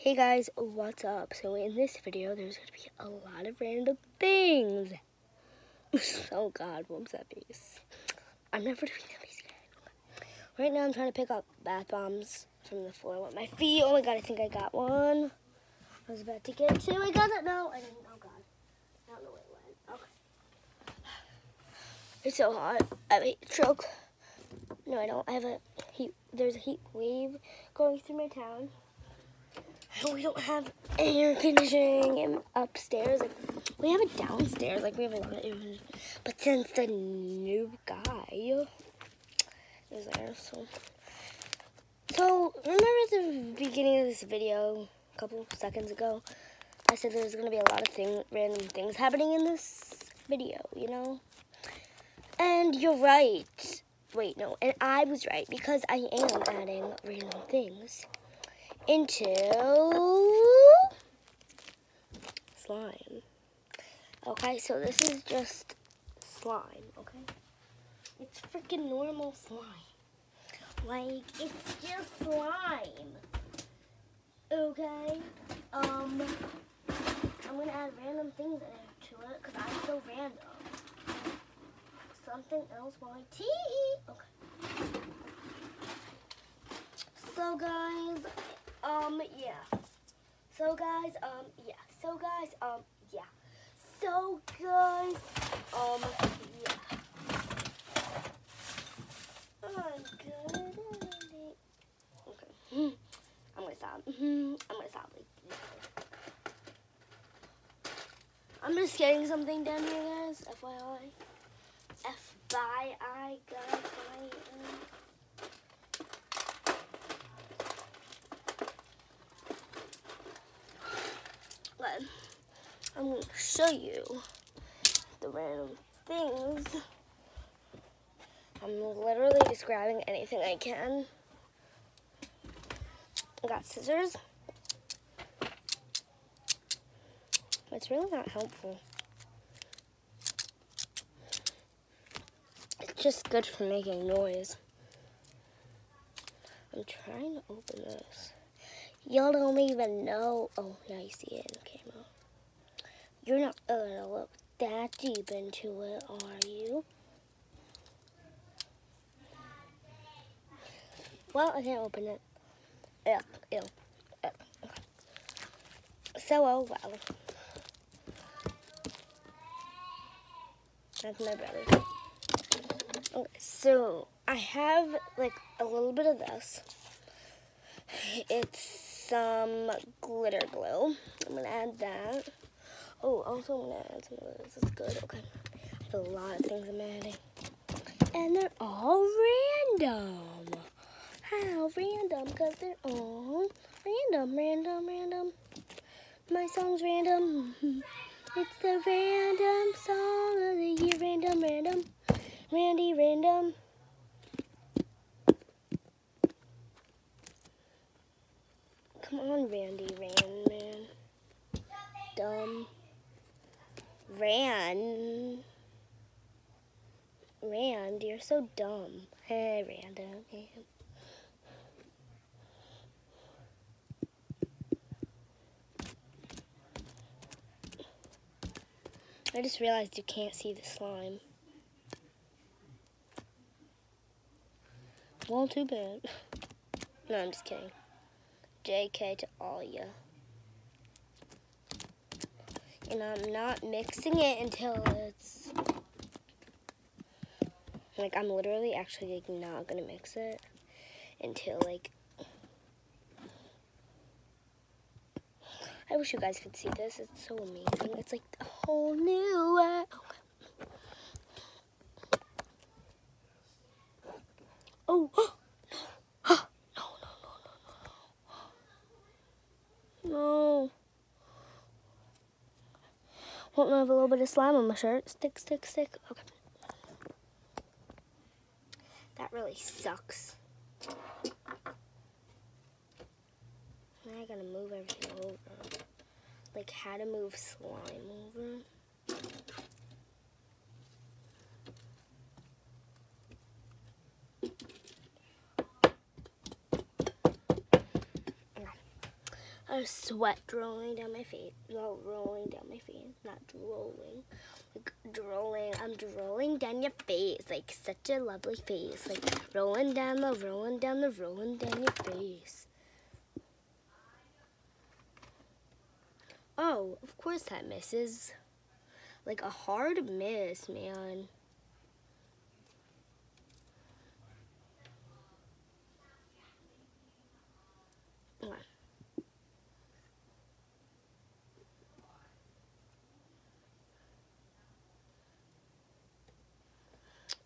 Hey guys, what's up? So in this video, there's going to be a lot of random things. Oh God, what was that face? I'm never doing that face again. Right now I'm trying to pick up bath bombs from the floor with my feet. Oh my God, I think I got one. I was about to get two. I got it. No, I didn't. Oh God. I don't know where it went. Okay. It's so hot. I have a heat stroke. No, I don't. I have a heat. There's a heat wave going through my town. We don't have air conditioning upstairs. Like, we have it downstairs. Like, we have a lot of air conditioning. But since the new guy is there, so remember at the beginning of this video, a couple seconds ago, I said there's going to be a lot of random things happening in this video, you know? And you're right. Wait, no. And I was right because I am adding random things into slime. Okay, so this is just slime, okay? It's freaking normal slime. Like, it's just slime. Okay? I'm gonna add random things to it because I'm so random. Something else while I tea. Okay. So guys, yeah. So guys, yeah. So guys, yeah. So guys, yeah. I'm good. Okay. I'm gonna stop. I'm gonna stop. I'm just getting something done here, guys. FYI. FYI, guys. I'm going to show you the random things. I'm literally just grabbing anything I can. I got scissors. It's really not helpful. It's just good for making noise. I'm trying to open this. Y'all don't even know. Oh, now you see it in the camera. You're not gonna look that deep into it, are you? Well, I can't open it. Ew. So, oh well. That's my brother. Okay, so I have like a little bit of this. It's some glitter glue. I'm gonna add that. Oh, also I'm gonna add some of this. It's good. Okay. I have a lot of things I'm adding. And they're all random. How random? Because they're all random. My song's random. It's the random song of the year. Random. Randy, random. Come on, Randy, man. Dumb. Rand, you're so dumb. Hey, random. I just realized you can't see the slime. Well, too bad. No, I'm just kidding. JK to all ya. And I'm not mixing it until it's... Like, I'm literally actually like, not gonna mix it until like... I wish you guys could see this. It's so amazing. It's like a whole new world. Oh! No. Won't have a little bit of slime on my shirt. Stick. Okay. That really sucks. Now I gotta move everything over. Like how to move slime over. a sweat rolling down my face. Well, rolling down my face, not drooling. Like drooling. I'm drooling down your face. Like such a lovely face. Like rolling down your face. Oh, of course that misses. Like a hard miss, man.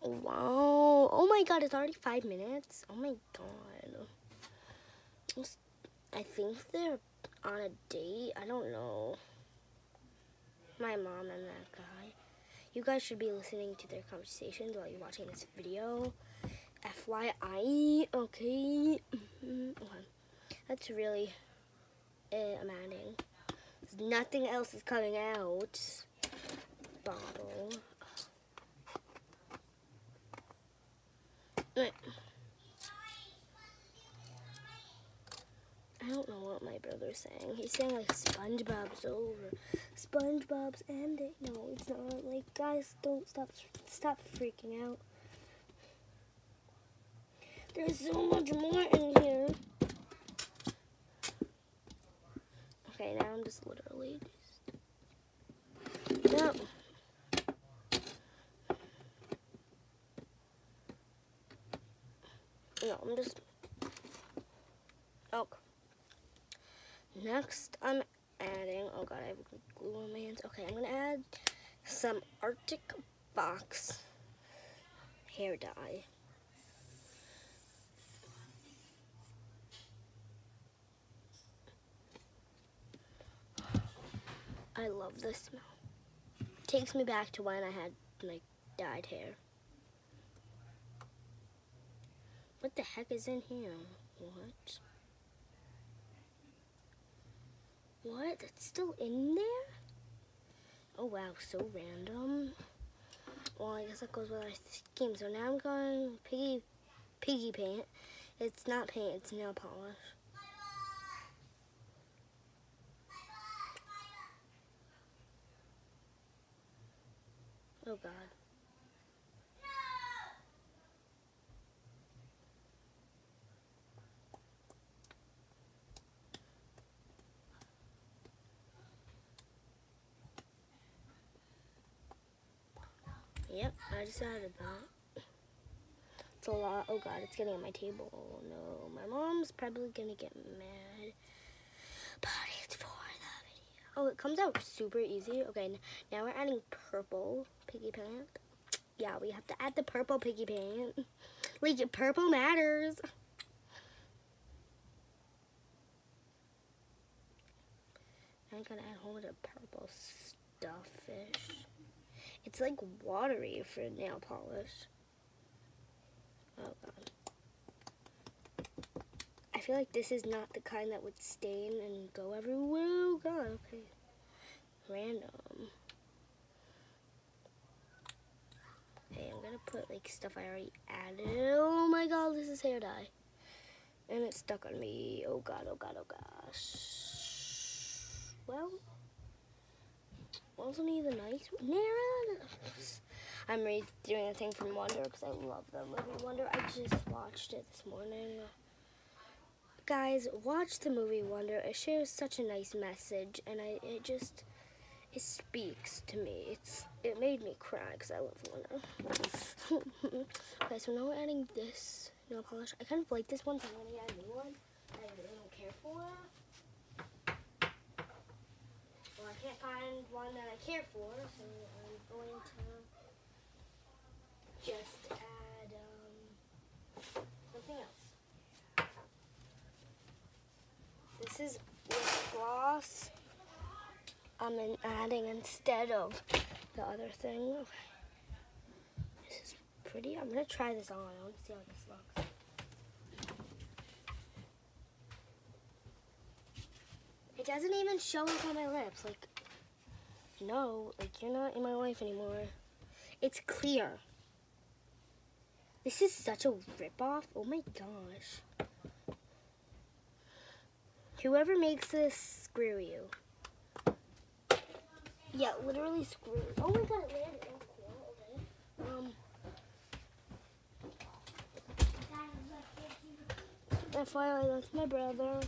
Wow. Oh my god, it's already 5 minutes. Oh my god. I think they're on a date. I don't know. My mom and that guy. You guys should be listening to their conversations while you're watching this video. FYI. Okay. That's really it. I'm adding. Nothing else is coming out. Bottle. I don't know what my brother's saying. He's saying like SpongeBob's over. SpongeBob's ending. No, it's not. Like, guys, don't stop freaking out. There's so much more in here. Okay, now I'm just literally no. No, I'm just okay. Next, I'm adding, oh god, I have glue on my hands. Okay, I'm gonna add some Arctic Fox hair dye. I love the smell. It takes me back to when I had like dyed hair. What the heck is in here? What? What? That's still in there? Oh wow, so random. Well, I guess that goes with our scheme. So now I'm going piggy paint. It's not paint, it's nail polish. Oh god. Yep, I just added that. It's a lot. Oh god, it's getting on my table. Oh no, my mom's probably gonna get mad. But it's for the video. Oh, it comes out super easy. Okay, now we're adding purple piggy paint. Yeah, we have to add the purple piggy paint. Like, purple matters. I'm gonna add a whole bunch of purple stuffish. It's like watery for nail polish. Oh god. I feel like this is not the kind that would stain and go everywhere. Oh god, okay. Random. Okay, I'm gonna put like stuff I already added. Oh my god, this is hair dye. And it's stuck on me. Oh god, oh god, oh gosh. Well, wasn't even nice. I'm redoing a thing from Wonder because I love the movie Wonder. I just watched it this morning. Guys, watch the movie Wonder. It shares such a nice message, and it speaks to me. It made me cry because I love Wonder. Okay, so now we're adding this nail polish. I kind of like this one, so I'm gonna add a new one that I really don't care for. Well, I can't find one that I care for, so I'm going to just add something else. This is lip gloss. I'm adding instead of the other thing. This is pretty. I'm gonna try this on. I want to see how this looks. It doesn't even show up on my lips. Like, no, like you're not in my life anymore. It's clear. This is such a ripoff. Oh my gosh. Whoever makes this, screw you. Yeah, literally screw you. Oh my god, it landed. That was cool. Okay. FYI, that's my brother.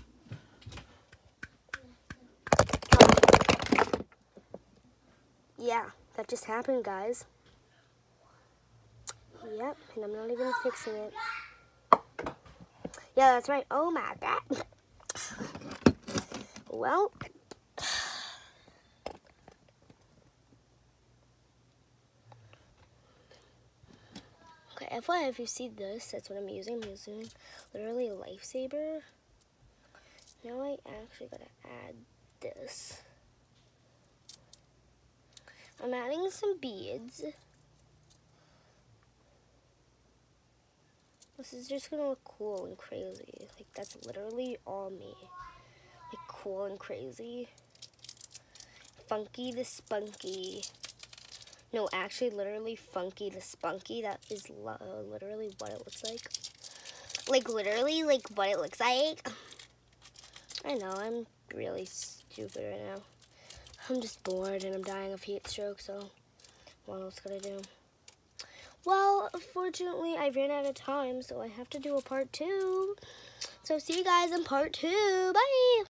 Yeah, that just happened, guys. Yep, and I'm not even fixing it. Yeah, that's right. Oh my god. Well. Okay, FYI, if you see this, that's what I'm using. I'm using literally a lifesaver. Now I actually gotta add this. I'm adding some beads. This is just gonna look cool and crazy. Like, that's literally all me. Like, cool and crazy. Funky the spunky. No, actually, literally Funky the Spunky. That is literally what it looks like. Like, literally, like, what it looks like. I know, I'm really stupid right now. I'm just bored and I'm dying of heat stroke, so what else could I do? Well, unfortunately, I ran out of time, so I have to do a part 2. So see you guys in part 2. Bye!